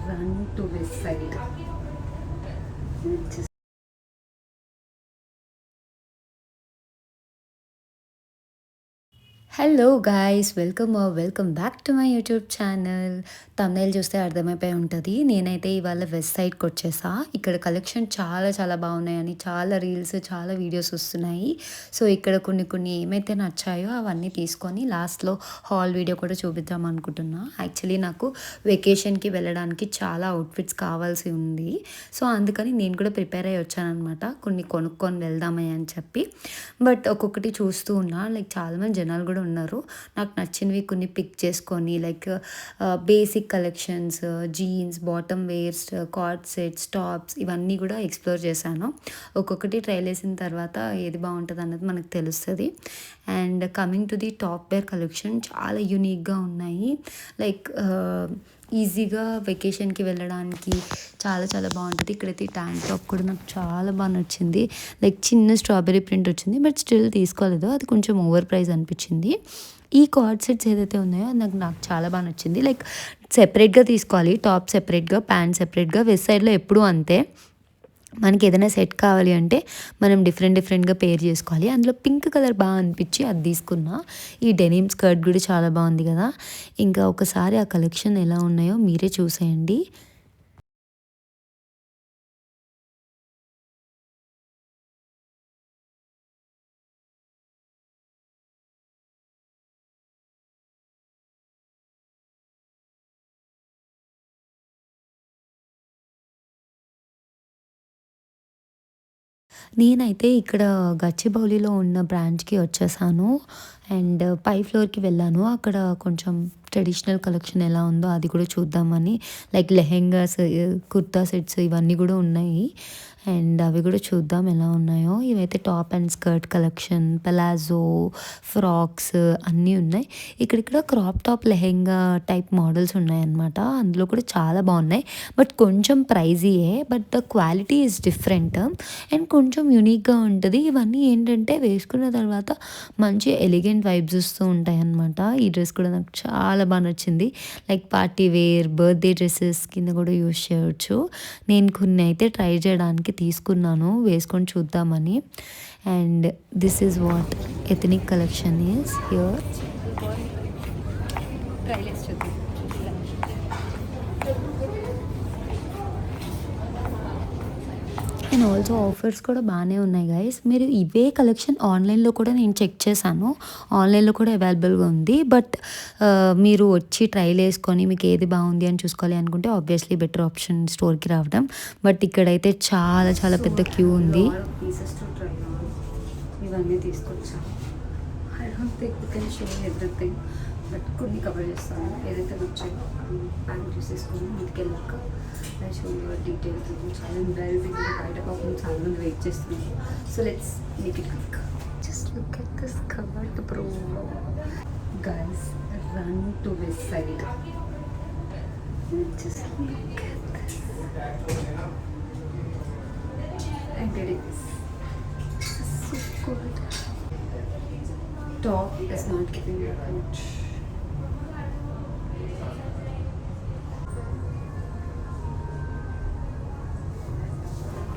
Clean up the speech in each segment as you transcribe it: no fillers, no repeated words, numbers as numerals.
run to this side. Just hello guys, welcome back to my YouTube channel. Thumbnail చూస్తే అర్థమైపోయి ఉంటుంది. నేనైతే ఇవాళ వెస్ట్ సైడ్కి వచ్చేసా. ఇక్కడ కలెక్షన్ చాలా చాలా బాగున్నాయని చాలా రీల్స్, చాలా వీడియోస్ వస్తున్నాయి. సో ఇక్కడ కొన్ని ఏమైతే నచ్చాయో అవన్నీ తీసుకొని లాస్ట్లో హాల్ వీడియో కూడా చూపిద్దాం అనుకుంటున్నా. యాక్చువల్లీ నాకు వెకేషన్కి వెళ్ళడానికి చాలా అవుట్ఫిట్స్ కావాల్సి ఉంది. సో అందుకని నేను కూడా ప్రిపేర్ అయ్యి వచ్చానమాట, కొన్ని కొనుక్కొని వెళ్దామని అని చెప్పి. బట్ ఒక్కొక్కటి చూస్తూ ఉన్నా, లైక్ చాలామంది జనాలు కూడా ఉన్నారు. నాకు నచ్చినవి కొన్ని పిక్ చేసుకొని, like basic collections, jeans, bottom wears, coord sets, tops ఇవన్నీ కూడా ఎక్స్ప్లోర్ చేశాను. ఒక్కొక్కటి ట్రైల్ వేసిన తర్వాత ఏది బాగుంటుంది అన్నది మనకు తెలుస్తుంది. And coming to the top wear collection చాలా యూనిక్గా ఉన్నాయి. లైక్ ఈజీగా వెకేషన్కి వెళ్ళడానికి చాలా చాలా బాగుంటుంది. ఇక్కడైతే ట్యాంక్ టాప్ కూడా నాకు చాలా బాగా నచ్చింది. లైక్ చిన్న స్ట్రాబెరీ ప్రింట్ వచ్చింది, బట్ స్టిల్ తీసుకోలేదు, అది కొంచెం ఓవర్ ప్రైస్ అనిపించింది. ఈ కార్డ్ సెట్స్ ఏదైతే ఉన్నాయో నాకు చాలా బాగా నచ్చింది. లైక్ సెపరేట్గా తీసుకోవాలి, టాప్ సెపరేట్గా, ప్యాంట్ సెపరేట్గా. వెస్ట్ సైడ్లో ఎప్పుడూ అంతే, మనకి ఏదైనా సెట్ కావాలి అంటే మనం డిఫరెంట్గా పేర్ చేసుకోవాలి. అందులో పింక్ కలర్ బాగా అనిపించి అది తీసుకున్నా. ఈ డెనిమ్ స్కర్ట్ కూడా చాలా బాగుంది కదా. ఇంకా ఒకసారి ఆ కలెక్షన్ ఎలా ఉన్నాయో మీరే చూసేయండి. నేనైతే ఇక్కడ గచ్చిబౌలిలో ఉన్న బ్రాంచ్‌కి వచ్చేసాను. అండ్ పై ఫ్లోర్‌కి వెళ్ళాను. అక్కడ కొంచెం ట్రెడిషనల్ కలెక్షన్ ఎలా ఉందో అది కూడా చూద్దామని, లైక్ లెహెంగాస్, కుర్తా సెట్స్ ఇవన్నీ కూడా ఉన్నాయి. అండ్ అవి కూడా చూద్దాం ఎలా ఉన్నాయో. ఇవైతే top and skirt collection, palazzo, frocks అన్నీ ఉన్నాయి. ఇక్కడిక్కడ crop top lehenga type models ఉన్నాయన్నమాట. అందులో కూడా చాలా బాగున్నాయి. బట్ కొంచెం ప్రైజీయే, but the quality is different and కొంచెం యూనిక్గా ఉంటుంది. ఇవన్నీ ఏంటంటే వేసుకున్న తర్వాత మంచి ఎలిగెంట్ వైబ్స్ వస్తూ ఉంటాయి అన్నమాట. ఈ డ్రెస్ కూడా నాకు చాలా బాగా నచ్చింది. Like party wear, birthday dresses కింద కూడా యూస్ చేయవచ్చు. నేను కొన్ని అయితే ట్రై చేయడానికి తీసుకున్నాను, వేసుకొని చూద్దామని. And this is what ethnic collection is here. And also offers కూడా బాగానే ఉన్నాయి గైస్. మీరు ఇవే కలెక్షన్ ఆన్లైన్లో కూడా నేను చెక్ చేశాను, ఆన్లైన్లో కూడా అవైలబుల్గా ఉంది. బట్ మీరు వచ్చి ట్రైల్ వేసుకొని మీకు ఏది బాగుంది అని చూసుకోవాలి అనుకుంటే ఆబ్వియస్లీ బెటర్ ఆప్షన్ స్టోర్కి రావడం. బట్ ఇక్కడైతే చాలా చాలా పెద్ద క్యూ ఉంది. ఇవన్నీ తీసుకొచ్చా. I don't think you can show everything, but కొన్ని కవర్ చేస్తాను. ఏదైతే నచ్చాయో ప్యాక్ చేసేసుకొని ఇంటికి వెళ్ళాక ఐ షో యువర్ డీటెయిల్. చాలా ఎంబ్రాయిజింగ్, బయట పాపం చాలా మంది వెయిట్ చేస్తున్నారు. So let's make it quick. Just look at this covered bro. Guys, run to this side. Just look at this. I did it. This is so good. Top is not giving me much.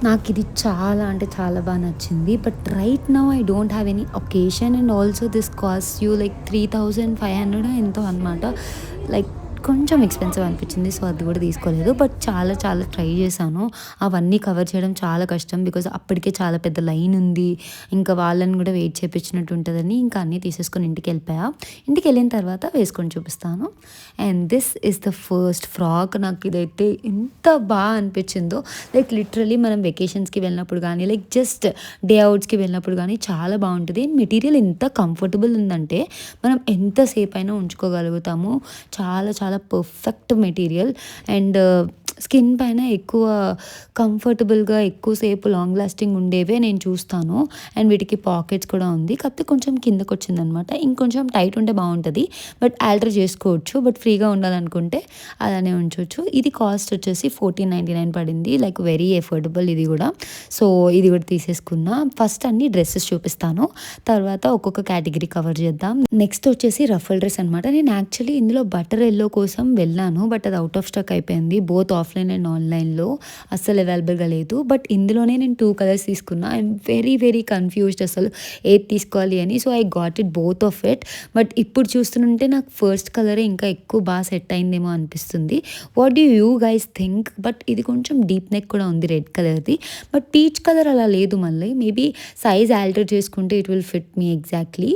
నాకు ఇది చాలా అంటే చాలా బాగా నచ్చింది. But right now I don't have any occasion and also this cost you like 3500 ఎంతో అనమాట. Like కొంచెం ఎక్స్పెన్సివ్ అనిపించింది, సో అది కూడా తీసుకోలేదు. బట్ చాలా చాలా ట్రై చేశాను. అవన్నీ కవర్ చేయడం చాలా కష్టం, బికాజ్ అప్పటికే చాలా పెద్ద లైన్ ఉంది. ఇంకా వాళ్ళని కూడా వెయిట్ చేయించినట్టు ఉంటుందని ఇంకా అన్నీ తీసేసుకొని ఇంటికి వెళ్ళిపోయా. ఇంటికి వెళ్ళిన తర్వాత వేసుకొని చూపిస్తాను. And this is the first frock. నాకు ఇదైతే ఎంత బాగా అనిపించిందో. లైక్ లిటరలీ మనం వెకేషన్స్కి వెళ్ళినప్పుడు కానీ, లైక్ జస్ట్ డే అవుట్స్కి వెళ్ళినప్పుడు కానీ చాలా బాగుంటుంది. అండ్ మెటీరియల్ ఎంత కంఫర్టబుల్ ఉందంటే మనం ఎంతసేపు అయినా ఉంచుకోగలుగుతాము. చాలా చాలా పర్ఫెక్ట్ మెటీరియల్. అండ్ స్కిన్ పైన ఎక్కువ కంఫర్టబుల్‌గా ఎక్కువసేపు లాంగ్ లాస్టింగ్ ఉండేవే నేను చూస్తాను. అండ్ వీటికి పాకెట్స్ కూడా ఉంది. కాకపోతే కొంచెం కిందకొచ్చిందనమాట. ఇంకొంచెం టైట్ ఉంటే బావుంటది. బట్ ఆల్టర్ చేసుకోవచ్చు. బట్ ఫ్రీగా ఉండాలనుకుంటే అలానే ఉంచొచ్చు. ఇది కాస్ట్ వచ్చేసి 1499 పడింది. లైక్ వెరీ ఎఫోర్డబుల్ ఇది గూడా. సో, ఇది కూడా తీసేసుకున్నా. ఫస్ట్ అన్ని డ్రెసెస్ చూపిస్తాను. తర్వాత ఒక్కొక్క కేటగిరీ కవర్ చేద్దాం. నెక్స్ట్ వచ్చేసి రఫల్ డ్రెస్ అనమాట. నేను యాక్చువల్లీ ఇందులో బటర్ యెల్లో కోసం వెళ్ళాను. బట్ అది ఔట్ ఆఫ్ స్టాక్ అయిపోయింది. బోత్ ఆఫ్‌లైన్ అండ్ ఆన్‌లైన్‌లో అస్సలు అవైలబుల్‌గా లేదు. బట్ ఇందులోనే నేను 2 కలర్స్ తీసుకున్నా. ఐయామ్ వెరీ వెరీ కన్‌ఫ్యూజ్డ్ అసలు ఏది తీసుకోవాలి అని. So, I got it both of it. But ఇప్పుడు చూస్తుంటే నాకు ఫస్ట్ కలరే ఇంకా ఎక్కువ బాగా సెట్ అయిందేమో అనిపిస్తుంది. What do you guys think? But ఇది కొంచెం డీప్ నెక్ కూడా ఉంది రెడ్ కలర్‌ది. బట్ పీచ్ కలర్ అలా లేదు మళ్ళీ. మేబీ సైజ్ ఆల్టర్ చేసుకుంటే it will fit me exactly.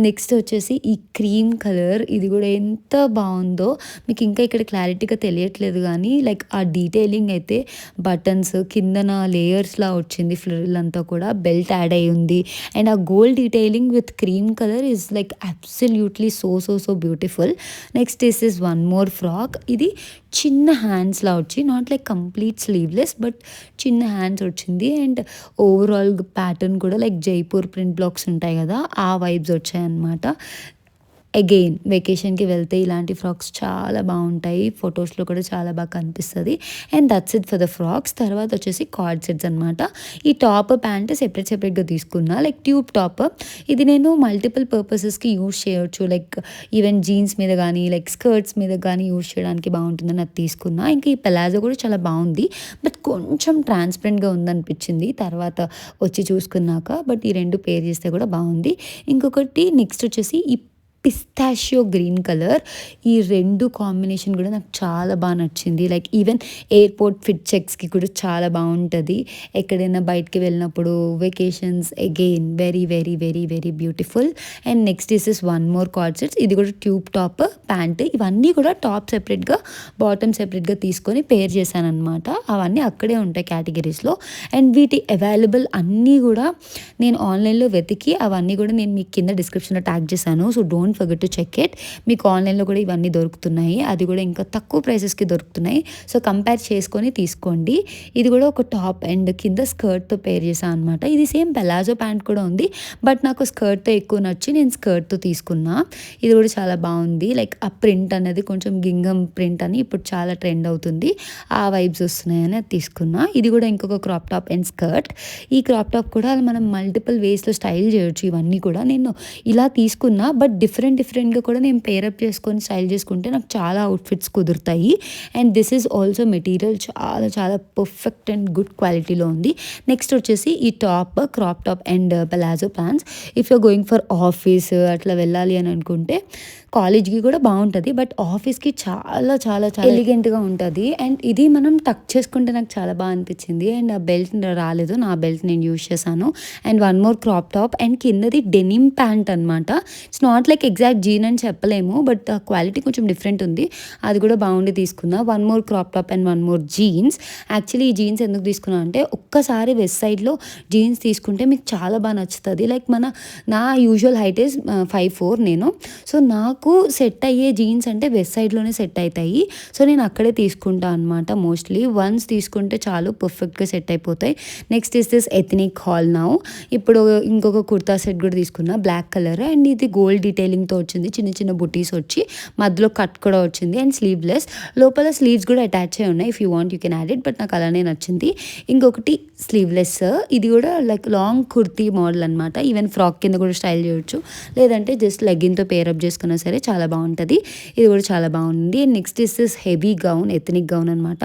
Next వచ్చేసి ఈ క్రీమ్ కలర్ ఇది కూడా ఎంత బావుందో. మీకు ఇంకా ఇక్కడ క్లారిటీగా తెలియట్లేదు గానీ లైక్ ఆ డీటెయిలింగ్ అయితే బటన్స్ కిందన లేయర్స్‌లా వచ్చింది ఫ్రిల్ అంతా కూడా. బెల్ట్ యాడ్ అయ్యి ఉంది. అండ్ ఆ gold detailing with cream colour is like absolutely so beautiful. Next this is one more frock. ఇది చిన్న హ్యాండ్స్‌లా వచ్చి not like complete sleeveless but చిన్న హ్యాండ్స్ వచ్చింది. అండ్ ఓవరాల్ ప్యాటర్న్ కూడా లైక్ జైపూర్ ప్రింట్ బ్లాక్స్ ఉంటాయి కదా! ఆ వైబ్స్ వచ్చాయన్నమాట. అగైన్ వెకేషన్‌కి వెళ్తే ఇలాంటి ఫ్రాక్స్ చాలా బావుంటాయి. ఫొటోస్‌లో కూడా చాలా బాగా కనిపిస్తది. And that's it for the frocks. తర్వాత వచ్చేసి కార్డ్ సెట్స్ అనమాట. ఈ టాప్, ప్యాంట్ సెపరేట్‌గా తీసుకున్నా. Like tube top. ఇది నేను మల్టిపుల్ పర్పసెస్‌కి యూజ్ చేయొచ్చు. లైక్ ఈవెన్ జీన్స్ మీద గానీ, లైక్ స్కర్ట్స్ మీద గానీ యూజ్ చేయడానికి బావుంటుందని అది తీసుకున్నా. ఇంకా ఈ పెలాజో కూడా చాలా బావుంది. బట్ కొంచెం ట్రాన్స్‌పరెంట్‌గా ఉందనిపించింది తర్వాత వచ్చి చూసుకున్నాక. బట్ ఈ 2 పేర్ చేస్తే కూడా బావుంది. ఇంకొకటి నెక్స్ట్ వచ్చేసి ఈ పిస్తాషియో గ్రీన్ కలర్. ఈ 2 కాంబినేషన్ కూడా నాకు చాలా బాగా నచ్చింది. లైక్ ఈవెన్ ఎయిర్‌పోర్ట్ ఫిట్ చెక్స్‌కి కూడా చాలా బావుంటది. ఎక్కడైనా బయటికి వెళ్ళినప్పుడు vacations again very beautiful. And next this one more card sets. ఇది కూడా ట్యూబ్ టాప్, ప్యాంట్ ఇవన్నీ కూడా టాప్ సెపరేట్‌గా, బాటమ్ సెపరేట్‌గా తీసుకొని పేర్ చేశాననమాట. అవన్నీ అక్కడే ఉంటాయి కేటగిరీస్‌లో. అండ్ వీటి అవైలబుల్ అన్నీ కూడా నేను ఆన్‌లైన్‌లో వెతికి అవన్నీ కూడా నేను మీకు కింద డిస్క్రిప్షన్‌లో ట్యాగ్ చేశాను. So, don't forget to check it. మీకు ఆన్‌లైన్‌లో కూడా ఇవన్నీ దొరుకుతున్నాయి. అది కూడా ఇంకా తక్కువ ప్రైసెస్‌కి దొరుకుతున్నాయి. సో, కంపేర్ చేసుకొని తీసుకోండి. ఇది కూడా ఒక టాప్ అండ్ కింద స్కర్ట్‌తో పేర్ చేశా అనమాట. ఇది సేమ్ పెలాజో ప్యాంట్ కూడా ఉంది. బట్ నాకు స్కర్ట్‌తో ఎక్కువ నచ్చి నేను స్కర్ట్‌తో తీసుకున్నా. ఇది కూడా చాలా బావుంది. లైక్ ఆ ప్రింట్ అనేది కొంచెం గింఘం ప్రింట్ అని ఇప్పుడు చాలా ట్రెండ్ అవుతుంది. ఆ వైబ్స్ వస్తున్నాయని అది తీసుకున్నా. ఇది కూడా ఇంకొక క్రాప్ టాప్ అండ్ స్కర్ట్. ఈ క్రాప్ టాప్ కూడా మనం మల్టిపుల్ వేస్‌లో స్టైల్ చేయొచ్చు. ఇవన్నీ కూడా నేను ఇలా తీసుకున్నా. బట్ డిఫరెంట్‌గా కూడా నేను పేరప్ చేసుకొని స్టైల్ చేసుకుంటే నాకు చాలా అవుట్‌ఫిట్స్ కుదురుతాయి. And this is also material చాలా పర్ఫెక్ట్ అండ్ గుడ్ క్వాలిటీలో ఉంది. నెక్స్ట్ వచ్చేసి ఈ top crop top and palazzo pants. If you are going for office అట్లా వెళ్ళాలి అని అనుకుంటే కాలేజ్‌కి కూడా బావుంటది. బట్ ఆఫీస్‌కి చాలా ఎలిగెంట్‌గా ఉంటది. అండ్ ఇది మనం టక్ చేసుకుంటే నాకు చాలా బా అనిపించింది. అండ్ ఆ బెల్ట్ రాలేదు. నా బెల్ట్ నేను యూజ్ చేశాను. And one more crop top and కిందది డెనిమ్ ప్యాంట్ అనమాట. It's not like exact jean అని చెప్పలేము. బట్ ఆ క్వాలిటీ కొంచెం డిఫరెంట్ ఉంది. అది కూడా బాగుండి తీసుకున్నా. One more crop top and one more jeans. Actually ఈ జీన్స్ ఎందుకు తీసుకున్నా అంటే ఒక్కసారి వెస్ట్ సైడ్‌లో జీన్స్ తీసుకుంటే మీకు చాలా బాగా నచ్చుతది. లైక్ నా యూజువల్ హైట్ ఈస్ 5'4" నేను. సో, నాకు సెట్ అయ్యే జీన్స్ అంటే వెస్ట్ సైడ్‌లోనే సెట్ అయితాయి. సో, నేను అక్కడే తీసుకుంటా అనమాట మోస్ట్‌లీ. వన్స్ తీసుకుంటే చాలు పర్ఫెక్ట్‌గా సెట్ అయిపోతాయి. Next is this ethnic hall now. ఇప్పుడు ఇంకొక కుర్తా సెట్ కూడా తీసుకున్నా బ్లాక్ కలర్. అండ్ ఇది గోల్డ్ డీటెయిలింగ్‌తో వచ్చింది. చిన్న బుటీస్ వచ్చి మధ్యలో కట్ కూడా వచ్చింది. And sleeveless. లోపల స్లీవ్స్ కూడా అటాచ్ అయ్యి ఉన్నాయి. If you want you can add it. But నాకు అలానే నచ్చింది. ఇంకొకటి స్లీవ్‌లెస్. ఇది కూడా లైక్ లాంగ్ కుర్తీ మోడల్ అనమాట. ఈవెన్ ఫ్రాక్ కింద కూడా స్టైల్ చేయొచ్చు. లేదంటే జస్ట్ లెగ్గిన్‌తో పేరప్ చేసుకున్నా సరే చాలా బాగుంటది. ఇది కూడా చాలా బాగుంది. Next is this heavy gown ethnic gown అనమాట.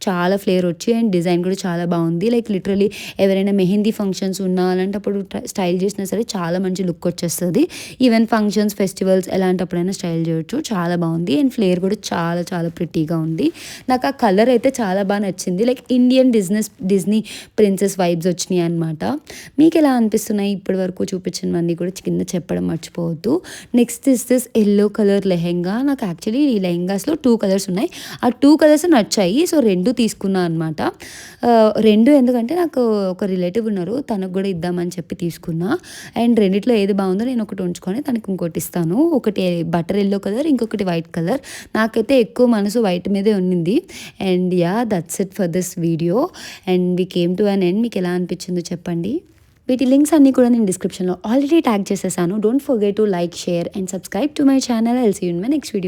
చాలా ఫ్లేర్ వచ్చి అండ్ డిజైన్ కూడా చాలా బాగుంది. లైక్ లిటరలీ ఎవరైనా మెహందీ ఫంక్షన్స్ ఉన్నా అలాంటప్పుడు స్టైల్ చేసినా సరే చాలా మంచి లుక్ వచ్చేస్తుంది. ఈవెన్ ఫంక్షన్స్ ఫెస్టివల్స్ ఎలాంటప్పుడైనా స్టైల్ చేయొచ్చు. చాలా బాగుంది. అండ్ ఫ్లేర్ కూడా చాలా ప్రిటీగా ఉంది. నాకు ఆ కలర్ అయితే చాలా బాగా నచ్చింది. Like Indian Disney princess vibes వచ్చినాయి అనమాట. మీకు ఎలా అనిపిస్తున్నాయి ఇప్పటి వరకు చూపించినవన్నీ కూడా కింద చెప్పడం మర్చిపోవద్దు. Next is this yellow yellow colour lehenga. నాకు యాక్చువల్లీ ఈ లెహెంగాస్‌లో 2 కలర్స్ ఉన్నాయి. ఆ 2 కలర్స్ నచ్చాయి. సో 2 తీసుకున్నా అనమాట. 2 ఎందుకంటే నాకు ఒక రిలేటివ్ ఉన్నారు. తనకు గూడా ఇద్దామని చెప్పి తీసుకున్నా. అండ్ రెండిట్లో ఏది బాగుందో నేను ఒకటి ఉంచుకొని తనకి ఇంకోటి ఇస్తాను. ఒకటి బటర్ యెల్లో కలర్, ఇంకొకటి వైట్ కలర్. నాకైతే ఎక్కువ మనసు వైట్ మీదే ఉన్నింది. And yeah! That's it for this video. And we came to an end. మీకు ఎలా అనిపించిందో చెప్పండి. వీటి లింక్స్ అన్నీ కూడా నేను డిస్క్రిప్షన్‌లో ఆల్రెడీ ట్యాగ్ చేసేసాను. Don't forget to like, share and subscribe to my channel. I will see you in my next video.